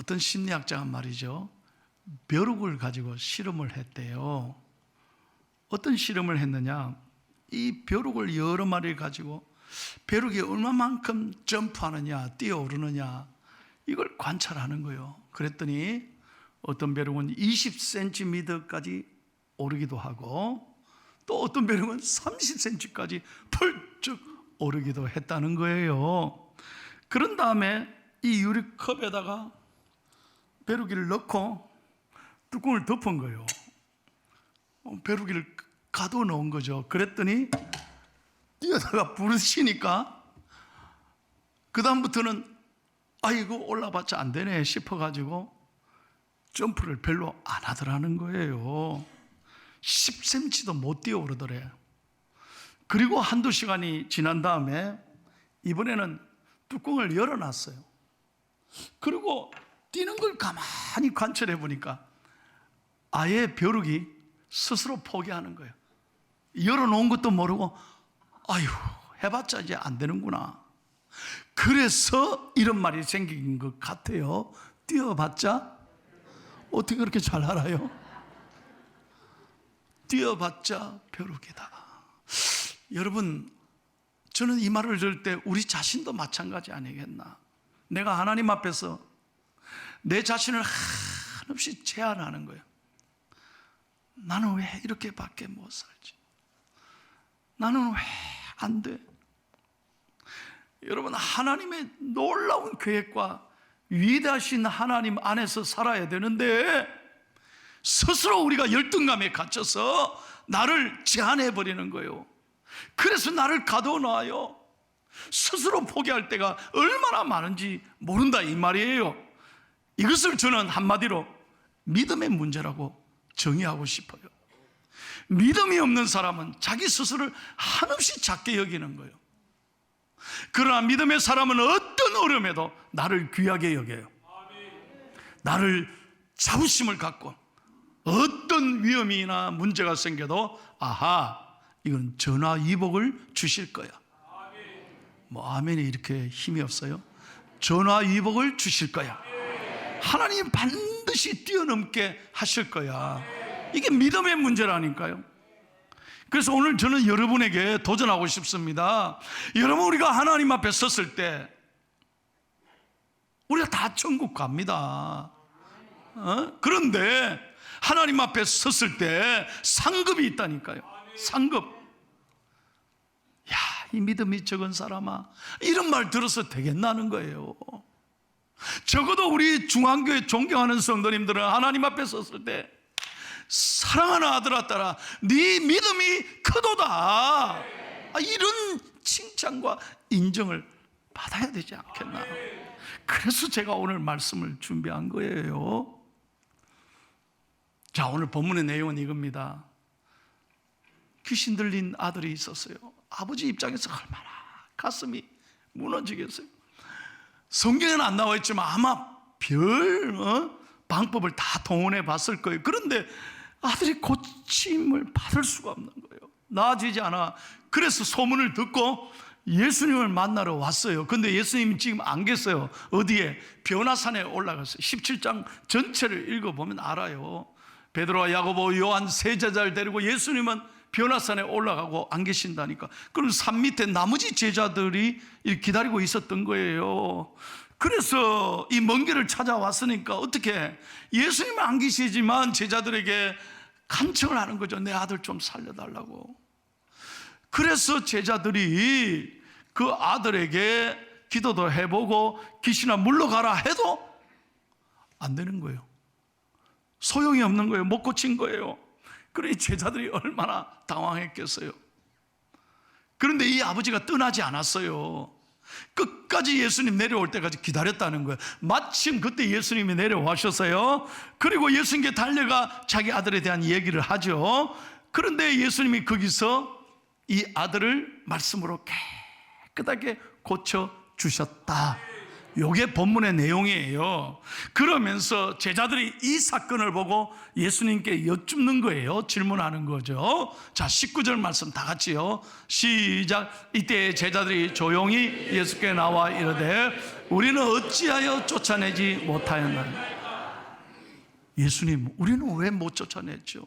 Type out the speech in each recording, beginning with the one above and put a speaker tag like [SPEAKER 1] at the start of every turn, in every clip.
[SPEAKER 1] 어떤 심리학자가 말이죠, 벼룩을 가지고 실험을 했대요. 어떤 실험을 했느냐, 이 벼룩을 여러 마리를 가지고 벼룩이 얼마만큼 점프하느냐, 뛰어오르느냐, 이걸 관찰하는 거예요. 그랬더니 어떤 벼룩은 20cm까지 오르기도 하고 또 어떤 벼룩은 30cm까지 펄쩍 오르기도 했다는 거예요. 그런 다음에 이 유리컵에다가 벼룩이를 넣고 뚜껑을 덮은 거예요. 벼룩이를 가둬 놓은 거죠. 그랬더니 뛰어다가 부르시니까 그 다음부터는 아이고 올라봤자 안 되네 싶어가지고 점프를 별로 안 하더라는 거예요. 10cm도 못 뛰어오르더래요. 그리고 한두 시간이 지난 다음에 이번에는 뚜껑을 열어놨어요. 그리고 뛰는 걸 가만히 관찰해 보니까 아예 벼룩이 스스로 포기하는 거예요. 열어놓은 것도 모르고 아유 해봤자 이제 안 되는구나. 그래서 이런 말이 생긴 것 같아요. 뛰어봤자 어떻게 그렇게 잘 알아요? 뛰어봤자 벼룩이다. 여러분, 저는 이 말을 들을 때 우리 자신도 마찬가지 아니겠나. 내가 하나님 앞에서 내 자신을 한없이 제한하는 거예요. 나는 왜 이렇게밖에 못 살지? 나는 왜 안 돼? 여러분, 하나님의 놀라운 계획과 위대하신 하나님 안에서 살아야 되는데 스스로 우리가 열등감에 갇혀서 나를 제한해버리는 거예요. 그래서 나를 가둬놔요. 스스로 포기할 때가 얼마나 많은지 모른다 이 말이에요. 이것을 저는 한마디로 믿음의 문제라고 정의하고 싶어요. 믿음이 없는 사람은 자기 스스로를 한없이 작게 여기는 거예요. 그러나 믿음의 사람은 어떤 어려움에도 나를 귀하게 여겨요. 나를 자부심을 갖고 어떤 위험이나 문제가 생겨도 아하, 이건 전화위복을 주실 거야. 뭐 아멘이 이렇게 힘이 없어요? 전화위복을 주실 거야. 하나님 반드시 뛰어넘게 하실 거야. 이게 믿음의 문제라니까요. 그래서 오늘 저는 여러분에게 도전하고 싶습니다. 여러분, 우리가 하나님 앞에 섰을 때 우리가 다 천국 갑니다. 그런데 하나님 앞에 섰을 때 상급이 있다니까요. 상급. 야, 이 믿음이 적은 사람아, 이런 말 들어서 되겠나는 거예요. 적어도 우리 중앙교회 존경하는 성도님들은 하나님 앞에 섰을 때 사랑하는 아들아 딸아, 네 믿음이 크도다, 이런 칭찬과 인정을 받아야 되지 않겠나. 그래서 제가 오늘 말씀을 준비한 거예요. 자, 오늘 본문의 내용은 이겁니다. 귀신 들린 아들이 있었어요. 아버지 입장에서 얼마나 가슴이 무너지겠어요. 성경에는 안 나와 있지만 아마 별 방법을 다 동원해 봤을 거예요. 그런데 아들이 고침을 받을 수가 없는 거예요. 나아지지 않아. 그래서 소문을 듣고 예수님을 만나러 왔어요. 근데 예수님이 지금 안 계세요. 어디에? 변화산에 올라갔어요. 17장 전체를 읽어보면 알아요. 베드로와 야고보, 요한 세 제자를 데리고 예수님은 변화산에 올라가고 안 계신다니까. 그럼 산 밑에 나머지 제자들이 기다리고 있었던 거예요. 그래서 이 먼 길을 찾아왔으니까 어떻게, 예수님은 안 계시지만 제자들에게 간청을 하는 거죠. 내 아들 좀 살려달라고. 그래서 제자들이 그 아들에게 기도도 해보고 귀신아 물러가라 해도 안 되는 거예요. 소용이 없는 거예요. 못 고친 거예요. 그러니 제자들이 얼마나 당황했겠어요. 그런데 이 아버지가 떠나지 않았어요. 끝까지 예수님 내려올 때까지 기다렸다는 거예요. 마침 그때 예수님이 내려와셨어요. 그리고 예수님께 달려가 자기 아들에 대한 얘기를 하죠. 그런데 예수님이 거기서 이 아들을 말씀으로 깨끗하게 고쳐주셨다. 요게 본문의 내용이에요. 그러면서 제자들이 이 사건을 보고 예수님께 여쭙는 거예요. 질문하는 거죠. 자, 19절 말씀 다 같이요. 시작. 이때 제자들이 조용히 예수께 나와 이르되 우리는 어찌하여 쫓아내지 못하였나요? 예수님, 우리는 왜 못 쫓아냈죠?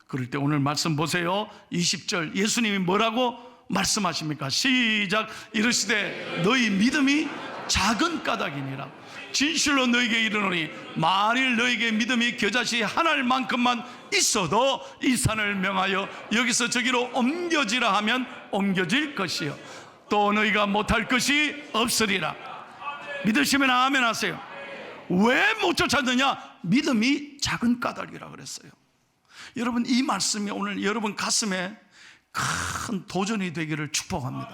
[SPEAKER 1] 그럴 때 오늘 말씀 보세요. 20절 예수님이 뭐라고 말씀하십니까? 시작. 이르시되 너희 믿음이 작은 까닭이니라. 진실로 너희에게 이르노니 만일 너희에게 믿음이 겨자씨 하나만큼만 있어도 이 산을 명하여 여기서 저기로 옮겨지라 하면 옮겨질 것이요 또 너희가 못할 것이 없으리라. 믿으시면 아멘 하세요. 왜 못 쫓았느냐? 믿음이 작은 까닭이라 그랬어요. 여러분, 이 말씀이 오늘 여러분 가슴에 큰 도전이 되기를 축복합니다.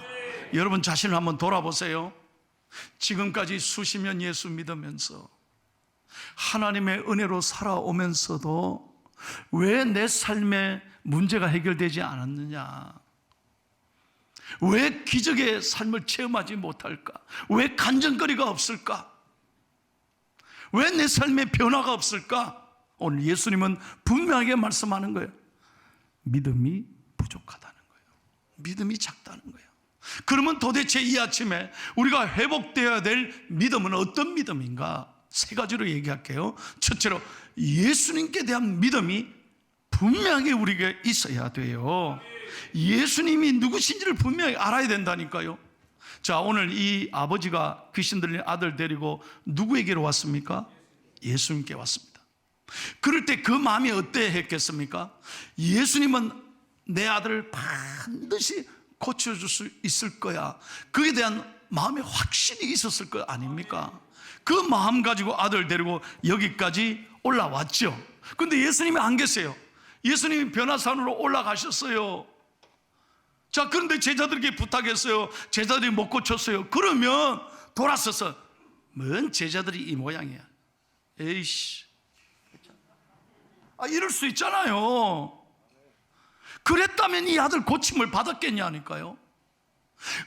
[SPEAKER 1] 여러분 자신을 한번 돌아보세요. 지금까지 수십 년 예수 믿으면서 하나님의 은혜로 살아오면서도 왜 내 삶에 문제가 해결되지 않았느냐? 왜 기적의 삶을 체험하지 못할까? 왜 간증거리가 없을까? 왜 내 삶에 변화가 없을까? 오늘 예수님은 분명하게 말씀하는 거예요. 믿음이 부족하다는 거예요. 믿음이 작다는 거예요. 그러면 도대체 이 아침에 우리가 회복되어야 될 믿음은 어떤 믿음인가? 세 가지로 얘기할게요. 첫째로 예수님께 대한 믿음이 분명하게 우리에게 있어야 돼요. 예수님이 누구신지를 분명히 알아야 된다니까요. 자, 오늘 이 아버지가 귀신 들린 아들 데리고 누구에게로 왔습니까? 예수님께 왔습니다. 그럴 때 그 마음이 어떠했겠습니까? 예수님은 내 아들을 반드시 고쳐줄 수 있을 거야. 그에 대한 마음의 확신이 있었을 거 아닙니까? 그 마음 가지고 아들 데리고 여기까지 올라왔죠. 근데 예수님이 안 계세요. 예수님이 변화산으로 올라가셨어요. 자, 그런데 제자들에게 부탁했어요. 제자들이 못 고쳤어요. 그러면 돌아서서 뭔 제자들이 이 모양이야. 에이씨, 이럴 수 있잖아요. 그랬다면 이 아들 고침을 받았겠냐니까요.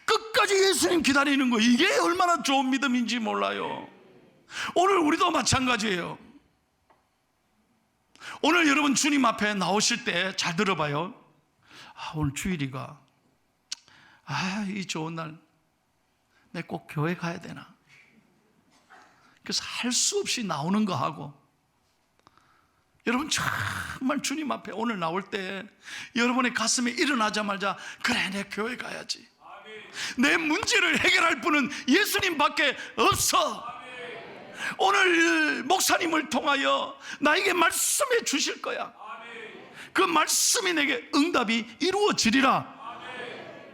[SPEAKER 1] 끝까지 예수님 기다리는 거, 이게 얼마나 좋은 믿음인지 몰라요. 오늘 우리도 마찬가지예요. 오늘 여러분 주님 앞에 나오실 때 잘 들어봐요. 오늘 주일이가 이 좋은 날 내 꼭 교회 가야 되나? 그래서 할 수 없이 나오는 거 하고, 여러분 정말 주님 앞에 오늘 나올 때 여러분의 가슴에 일어나자마자 그래, 내 교회 가야지. 내 문제를 해결할 분은 예수님밖에 없어. 오늘 목사님을 통하여 나에게 말씀해 주실 거야. 그 말씀이 내게 응답이 이루어지리라.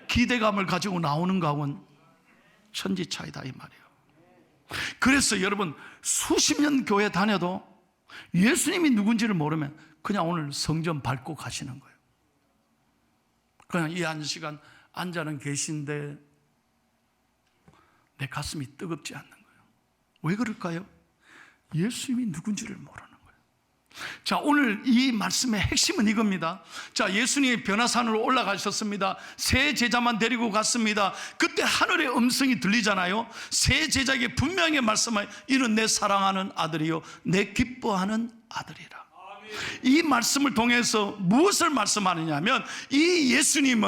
[SPEAKER 1] 기대감을 가지고 나오는 가운 천지 차이다 이 말이에요. 그래서 여러분 수십 년 교회 다녀도 예수님이 누군지를 모르면 그냥 오늘 성전 밟고 가시는 거예요. 그냥 이 한 시간 앉아는 계신데 내 가슴이 뜨겁지 않는 거예요. 왜 그럴까요? 예수님이 누군지를 모르는 거예요. 자, 오늘 이 말씀의 핵심은 이겁니다. 자, 예수님이 변화산으로 올라가셨습니다. 세 제자만 데리고 갔습니다. 그때 하늘의 음성이 들리잖아요. 세 제자에게 분명히 말씀하여 이는 내 사랑하는 아들이요 내 기뻐하는 아들이라. 이 말씀을 통해서 무엇을 말씀하느냐면 이 예수님은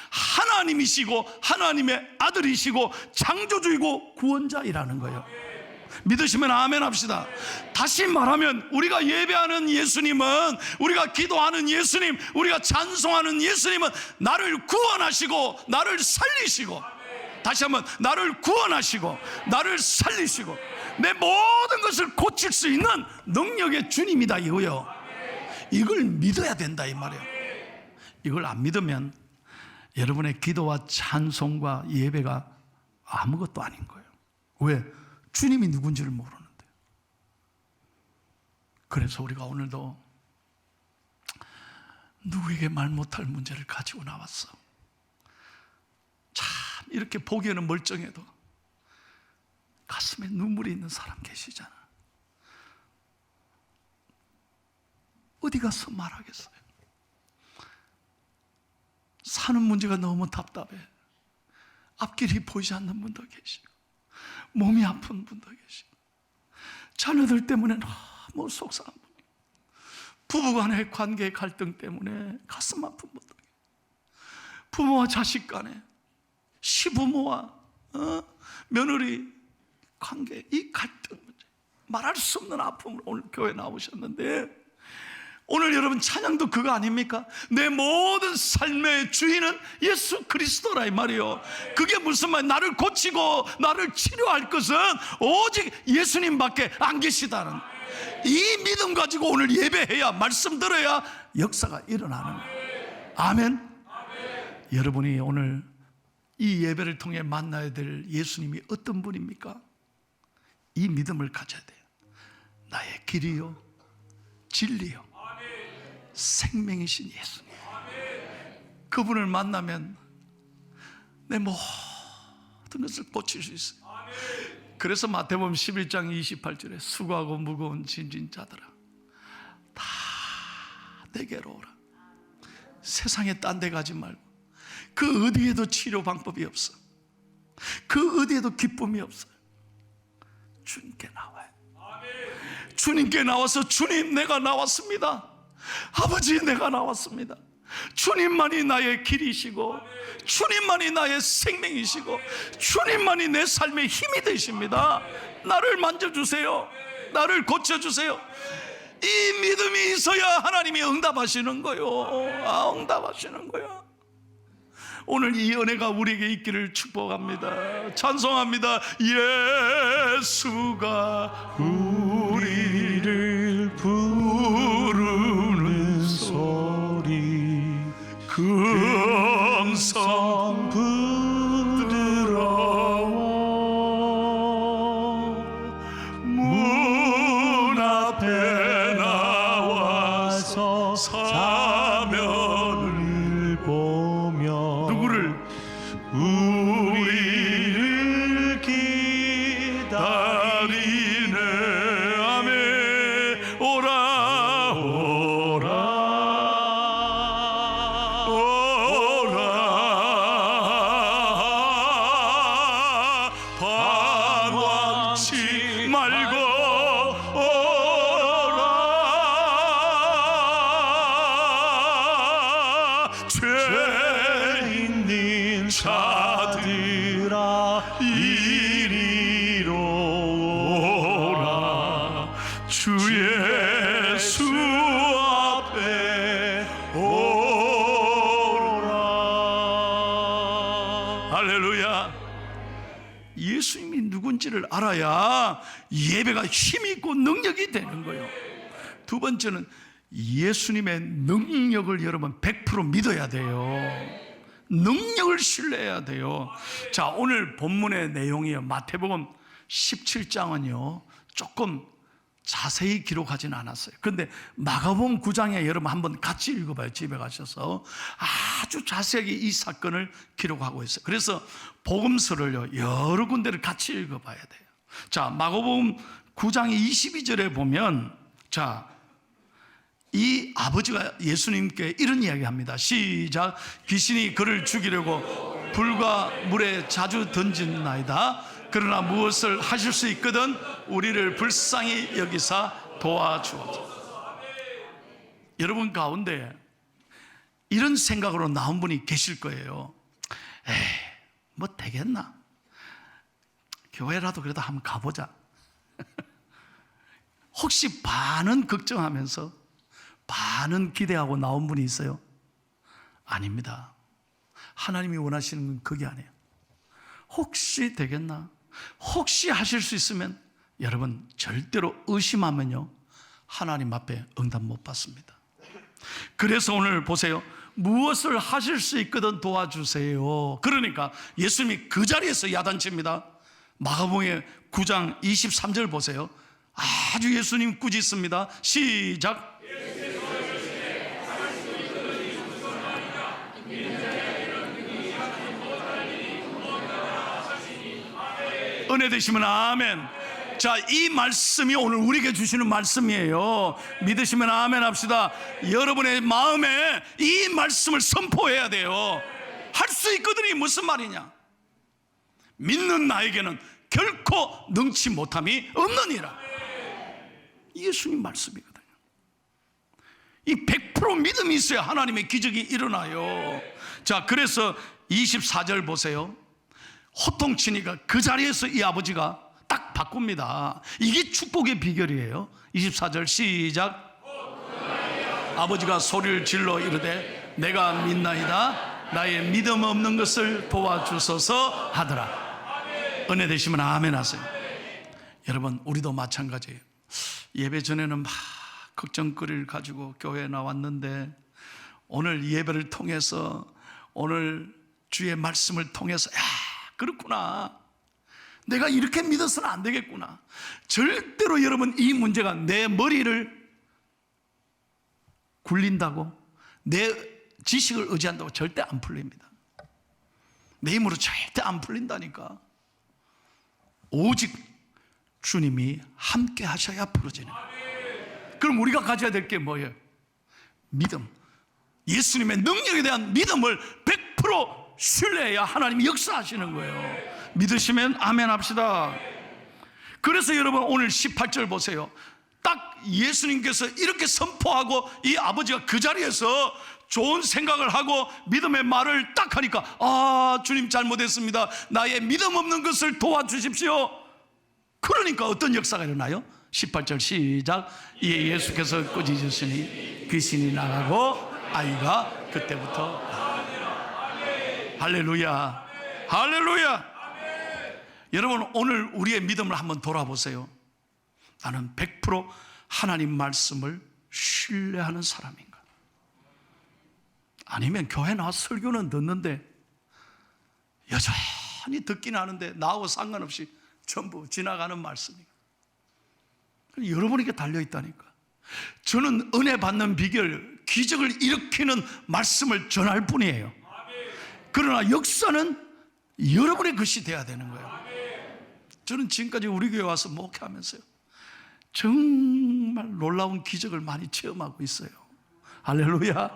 [SPEAKER 1] 하나님이시고 하나님의 아들이시고 창조주이고 구원자이라는 거예요. 믿으시면 아멘 합시다. 다시 말하면 우리가 예배하는 예수님은, 우리가 기도하는 예수님, 우리가 찬송하는 예수님은 나를 구원하시고 나를 살리시고, 다시 한번 나를 구원하시고 나를 살리시고 내 모든 것을 고칠 수 있는 능력의 주님이다 이거요. 이걸 믿어야 된다 이 말이에요. 이걸 안 믿으면 여러분의 기도와 찬송과 예배가 아무것도 아닌 거예요. 왜? 주님이 누군지를 모르는데. 그래서 우리가 오늘도 누구에게 말 못할 문제를 가지고 나왔어. 참 이렇게 보기에는 멀쩡해도 가슴에 눈물이 있는 사람 계시잖아. 어디 가서 말하겠어요? 사는 문제가 너무 답답해. 앞길이 보이지 않는 분도 계시고 몸이 아픈 분도 계시고, 자녀들 때문에 너무 속상한 분, 부부간의 관계 갈등 때문에 가슴 아픈 분도 계시고, 부모와 자식 간에, 시부모와 며느리 관계, 이 갈등 문제, 말할 수 없는 아픔으로 오늘 교회 나오셨는데, 오늘 여러분 찬양도 그거 아닙니까? 내 모든 삶의 주인은 예수 그리스도라 이 말이요. 그게 무슨 말? 나를 고치고 나를 치료할 것은 오직 예수님밖에 안 계시다는, 이 믿음 가지고 오늘 예배해야, 말씀 들어야 역사가 일어나는 거예요. 아멘. 여러분이 오늘 이 예배를 통해 만나야 될 예수님이 어떤 분입니까? 이 믿음을 가져야 돼요. 나의 길이요, 진리요, 생명이신 예수님. 그분을 만나면 내 모든 것을 고칠 수 있어요. 그래서 마태복음 11장 28절에 수고하고 무거운 짐진 자들아 다 내게로 오라. 세상에 딴 데 가지 말고, 그 어디에도 치료 방법이 없어. 그 어디에도 기쁨이 없어요. 주님께 나와요. 주님께 나와서, 주님 내가 나왔습니다. 아버지 내가 나왔습니다. 주님만이 나의 길이시고, 주님만이 나의 생명이시고, 주님만이 내 삶의 힘이 되십니다. 나를 만져주세요. 나를 고쳐주세요. 이 믿음이 있어야 하나님이 응답하시는 거요. 응답하시는 거야. 오늘 이 은혜가 우리에게 있기를 축복합니다. 찬송합니다. 예수가 우리를 부르는 소리, 금성 부드러워 문 앞에 나와서 사면을 보며 누구를? 우리를 기다리네. 아멘. 오라 오라 오라 방황치 말고 오라. 죄 있는 자들아 이리로 오라. 주 예수 앞에 오라. 할렐루야. 예수님이 누군지를 알아야 예배가 힘이 있고 능력이 되는 거예요. 두 번째는 예수님의 능력을 여러분 100% 믿어야 돼요. 능력을 신뢰해야 돼요. 자, 오늘 본문의 내용이요, 마태복음 17장은요 조금 자세히 기록하지는 않았어요. 그런데 마가복음 9장에 여러분 한번 같이 읽어봐요. 집에 가셔서 아주 자세하게 이 사건을 기록하고 있어요. 그래서 복음서를요 여러 군데를 같이 읽어봐야 돼요. 자, 마가복음 9장 22절에 보면, 자, 이 아버지가 예수님께 이런 이야기합니다. 시작. 귀신이 그를 죽이려고 불과 물에 자주 던진나이다. 그러나 무엇을 하실 수 있거든 우리를 불쌍히 여기사 도와주옵소서. 여러분 가운데 이런 생각으로 나온 분이 계실 거예요. 에이, 뭐 되겠나? 교회라도 그래도 한번 가보자. 혹시 반은 걱정하면서 반은 기대하고 나온 분이 있어요? 아닙니다. 하나님이 원하시는 건 그게 아니에요. 혹시 되겠나? 혹시 하실 수 있으면, 여러분 절대로 의심하면요 하나님 앞에 응답 못 받습니다. 그래서 오늘 보세요. 무엇을 하실 수 있거든 도와주세요. 그러니까 예수님이 그 자리에서 야단칩니다. 마가복음 9장 23절 보세요. 아주 예수님 꾸짖습니다. 시작. 은혜 되시면 아멘. 자, 이 말씀이 오늘 우리에게 주시는 말씀이에요. 믿으시면 아멘 합시다. 여러분의 마음에 이 말씀을 선포해야 돼요. 할 수 있거든이 무슨 말이냐? 믿는 나에게는 결코 능치 못함이 없느니라. 이게 예수님 말씀이거든요. 이 100% 믿음이 있어야 하나님의 기적이 일어나요. 자, 그래서 24절 보세요. 호통치니까 그 자리에서 이 아버지가 딱 바꿉니다. 이게 축복의 비결이에요. 24절 시작. 아버지가 소리를 질러 이르되 내가 믿나이다. 나의 믿음 없는 것을 도와주소서 하더라. 은혜 되시면 아멘 하세요. 여러분, 우리도 마찬가지예요. 예배 전에는 막 걱정거리를 가지고 교회에 나왔는데 오늘 예배를 통해서, 오늘 주의 말씀을 통해서, 야, 그렇구나, 내가 이렇게 믿어서는 안 되겠구나. 절대로 여러분, 이 문제가 내 머리를 굴린다고, 내 지식을 의지한다고 절대 안 풀립니다. 내 힘으로 절대 안 풀린다니까. 오직 주님이 함께 하셔야 풀어지는 거예요. 그럼 우리가 가져야 될 게 뭐예요? 믿음. 예수님의 능력에 대한 믿음을 100% 신뢰해야 하나님이 역사하시는 거예요. 믿으시면 아멘 합시다. 그래서 여러분, 오늘 18절 보세요. 딱 예수님께서 이렇게 선포하고 이 아버지가 그 자리에서 좋은 생각을 하고 믿음의 말을 딱 하니까, 아, 주님 잘못했습니다. 나의 믿음 없는 것을 도와주십시오. 그러니까 어떤 역사가 일어나요? 18절 시작. 이에 예수께서 꾸짖으시니 귀신이 나가고 아이가 그때부터 할렐루야, 할렐루야. 여러분, 오늘 우리의 믿음을 한번 돌아보세요. 나는 100% 하나님 말씀을 신뢰하는 사람인가? 아니면 교회 나와서 설교는 듣는데 여전히 듣긴 하는데 나하고 상관없이 전부 지나가는 말씀인가? 여러분에게 달려있다니까. 저는 은혜 받는 비결, 기적을 일으키는 말씀을 전할 뿐이에요. 그러나 역사는 여러분의 것이 돼야 되는 거예요. 저는 지금까지 우리 교회 와서 목회하면서요, 정말 놀라운 기적을 많이 체험하고 있어요. 할렐루야,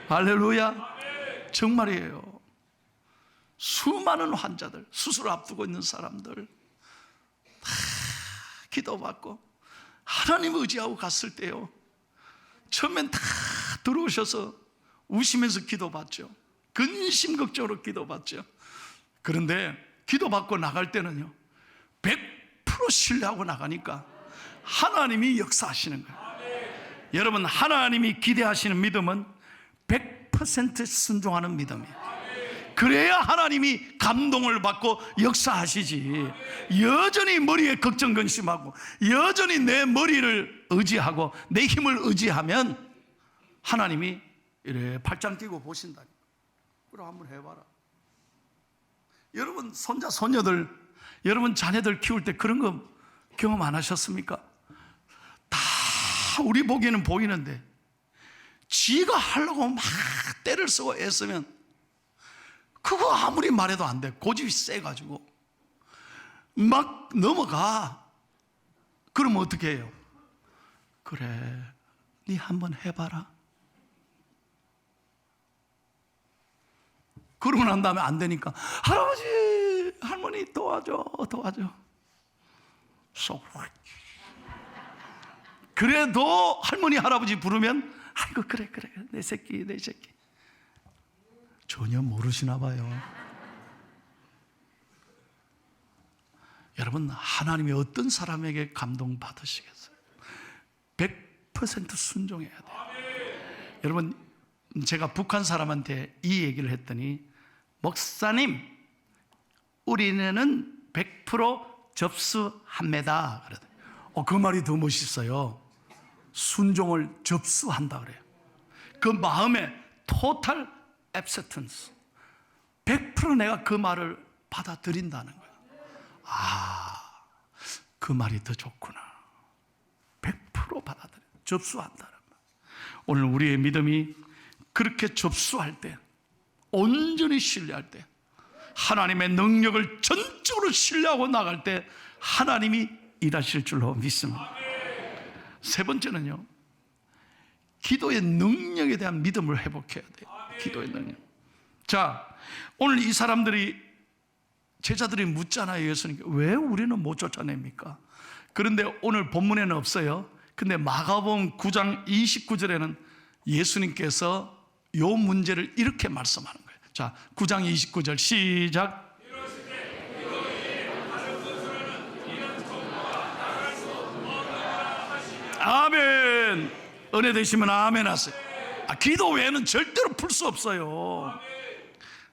[SPEAKER 1] 할렐루야. 정말이에요. 수많은 환자들, 수술 앞두고 있는 사람들 다 기도받고 하나님 의지하고 갔을 때요, 처음엔 다 들어오셔서 우시면서 기도받죠. 근심걱정으로 기도받죠. 그런데 기도받고 나갈 때는요, 100% 신뢰하고 나가니까 하나님이 역사하시는 거예요. 여러분, 하나님이 기대하시는 믿음은 100% 순종하는 믿음이에요. 그래야 하나님이 감동을 받고 역사하시지. 여전히 머리에 걱정 근심하고 여전히 내 머리를 의지하고 내 힘을 의지하면 하나님이 이래 팔짱 끼고 보신다니까. 그럼 한번 해봐라. 여러분, 손자 손녀들, 여러분 자녀들 키울 때 그런 거 경험 안 하셨습니까? 다 우리 보기에는 보이는데 지가 하려고 막 때를 쓰고 애쓰면 그거 아무리 말해도 안 돼. 고집이 세가지고 막 넘어가. 그러면 어떻게 해요? 그래, 네 한번 해봐라. 그러고 난 다음에 안 되니까, 할아버지, 할머니 도와줘, 도와줘. 그래도 할머니 할아버지 부르면, 아이고 그래 그래, 내 새끼 내 새끼. 전혀 모르시나 봐요. 여러분, 하나님이 어떤 사람에게 감동 받으시겠어요? 100% 순종해야 돼요. 여러분, 제가 북한 사람한테 이 얘기를 했더니, 목사님, 우리는 100% 접수합니다. 그러더니, 그 말이 더 멋있어요. 순종을 접수한다 그래요. 그 마음에 토탈 액셉턴스, 100% 내가 그 말을 받아들인다는 거예요. 아, 그 말이 더 좋구나. 100% 받아들여, 접수한다는 말. 오늘 우리의 믿음이 그렇게 접수할 때, 온전히 신뢰할 때, 하나님의 능력을 전적으로 신뢰하고 나갈 때 하나님이 일하실 줄로 믿습니다. 세 번째는요, 기도의 능력에 대한 믿음을 회복해야 돼요. 기도의 능력. 자, 오늘 이 사람들이 제자들이 묻잖아요. 예수님께 왜 우리는 못 쫓아냅니까? 그런데 오늘 본문에는 없어요. 근데 마가복음 9장 29절에는 예수님께서 이 문제를 이렇게 말씀하는 거예요. 자, 9장 29절 시작. 아멘. 은혜 되시면 아멘 하세요. 기도 외에는 절대로 풀 수 없어요.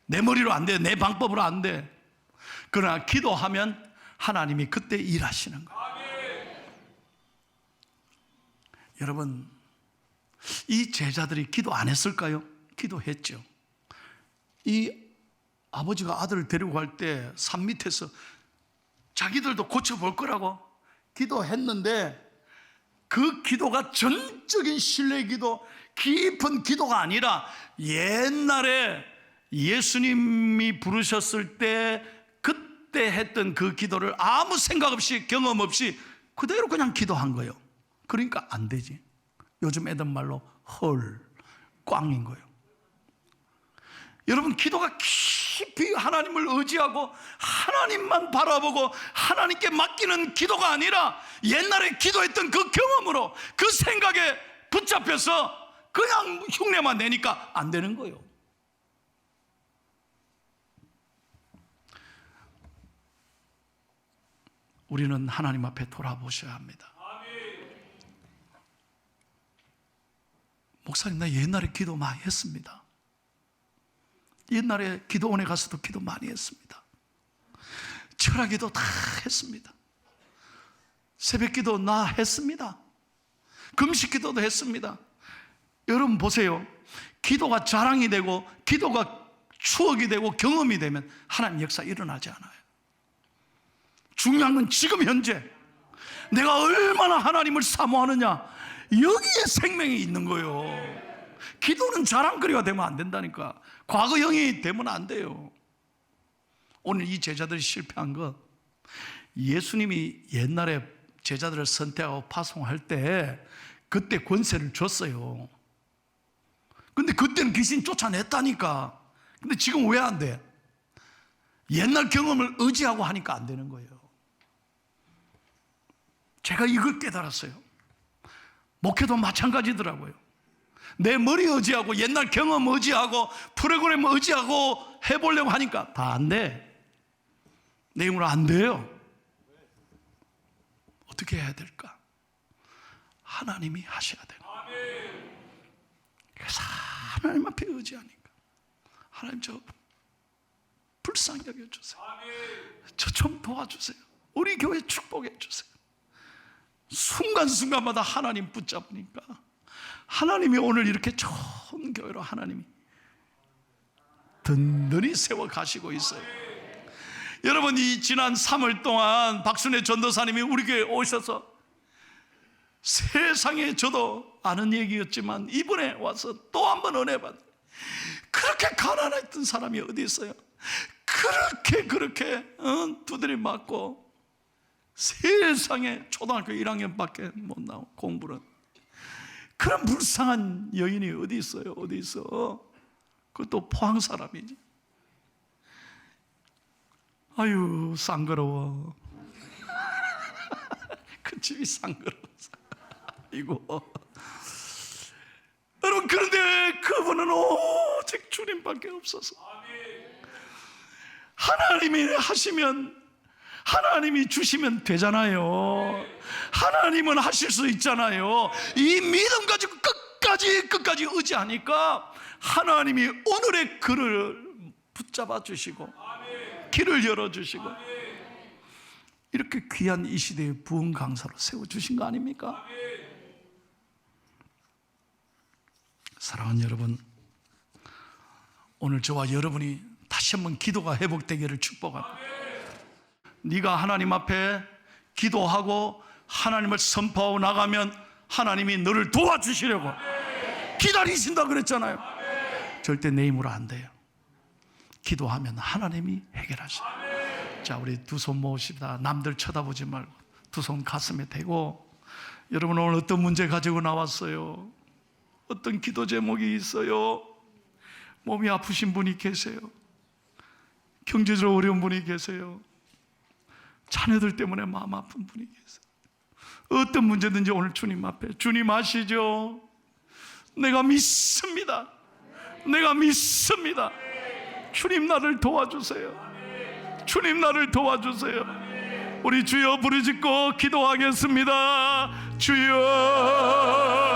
[SPEAKER 1] 내 머리로 안 돼, 내 방법으로 안 돼. 그러나 기도하면 하나님이 그때 일하시는 거예요. 여러분, 이 제자들이 기도 안 했을까요? 기도했죠. 이 아버지가 아들을 데리고 갈 때 산 밑에서 자기들도 고쳐볼 거라고 기도했는데, 그 기도가 전적인 신뢰 기도, 깊은 기도가 아니라 옛날에 예수님이 부르셨을 때 그때 했던 그 기도를 아무 생각 없이, 경험 없이 그대로 그냥 기도한 거예요. 그러니까 안 되지. 요즘 애들 말로 헐, 꽝인 거예요. 여러분, 기도가 깊이 하나님을 의지하고 하나님만 바라보고 하나님께 맡기는 기도가 아니라 옛날에 기도했던 그 경험으로, 그 생각에 붙잡혀서 그냥 흉내만 내니까 안 되는 거예요. 우리는 하나님 앞에 돌아보셔야 합니다. 목사님, 나 옛날에 기도 많이 했습니다. 옛날에 기도원에 가서도 기도 많이 했습니다. 철학기도 다 했습니다. 새벽기도 나 했습니다. 금식기도도 했습니다. 여러분 보세요. 기도가 자랑이 되고 기도가 추억이 되고 경험이 되면 하나님 역사 일어나지 않아요. 중요한 건 지금 현재 내가 얼마나 하나님을 사모하느냐, 여기에 생명이 있는 거예요. 기도는 자랑거리가 되면 안 된다니까. 과거형이 되면 안 돼요. 오늘 이 제자들이 실패한 거, 예수님이 옛날에 제자들을 선택하고 파송할 때 그때 권세를 줬어요. 근데 그때는 귀신 쫓아냈다니까. 근데 지금 왜 안 돼? 옛날 경험을 의지하고 하니까 안 되는 거예요. 제가 이걸 깨달았어요. 목회도 마찬가지더라고요. 내 머리 의지하고 옛날 경험 의지하고 프로그램 의지하고 해보려고 하니까 다 안 돼. 내 힘으로 안 돼요. 어떻게 해야 될까? 하나님이 하셔야 돼요. 그래서 하나님 앞에 의지하니까, 하나님 저 불쌍히 여겨주세요. 저 좀 도와주세요. 우리 교회 축복해 주세요. 순간순간마다 하나님 붙잡으니까 하나님이 오늘 이렇게 좋은 교회로 하나님이 든든히 세워 가시고 있어요. 여러분, 이 지난 3월 동안 박순애 전도사님이 우리 교회에 오셔서 세상에 저도 아는 얘기였지만 이번에 와서 또 한 번 은혜 받은, 그렇게 가난했던 사람이 어디 있어요? 그렇게 두드림 맞고 세상에 초등학교 1학년밖에 못 나오고 공부는, 그런 불쌍한 여인이 어디 있어요? 어디 있어? 그것도 포항 사람이지. 아유, 쌍거로워. 그 집이 쌍거로워서. 이거 여러분, 그런데 그분은 오직 주님밖에 없어서, 하나님이 하시면, 하나님이 주시면 되잖아요. 하나님은 하실 수 있잖아요. 이 믿음 가지고 끝까지 의지하니까 하나님이 오늘의 글을 붙잡아 주시고 길을 열어주시고 이렇게 귀한 이 시대의 부흥 강사로 세워주신 거 아닙니까? 사랑하는 여러분, 오늘 저와 여러분이 다시 한번 기도가 회복되기를 축복합니다. 네가 하나님 앞에 기도하고 하나님을 선포하고 나가면 하나님이 너를 도와주시려고 기다리신다 그랬잖아요. 절대 내 힘으로 안 돼요. 기도하면 하나님이 해결하셔요. 자, 우리 두 손 모읍시다. 남들 쳐다보지 말고 두 손 가슴에 대고, 여러분 오늘 어떤 문제 가지고 나왔어요? 어떤 기도 제목이 있어요? 몸이 아프신 분이 계세요. 경제적으로 어려운 분이 계세요. 자녀들 때문에 마음 아픈 분이 계세요. 어떤 문제든지 오늘 주님 앞에, 주님 아시죠? 내가 믿습니다. 내가 믿습니다. 주님 나를 도와주세요. 주님 나를 도와주세요. 우리 주여 부르짖고 기도하겠습니다. 주여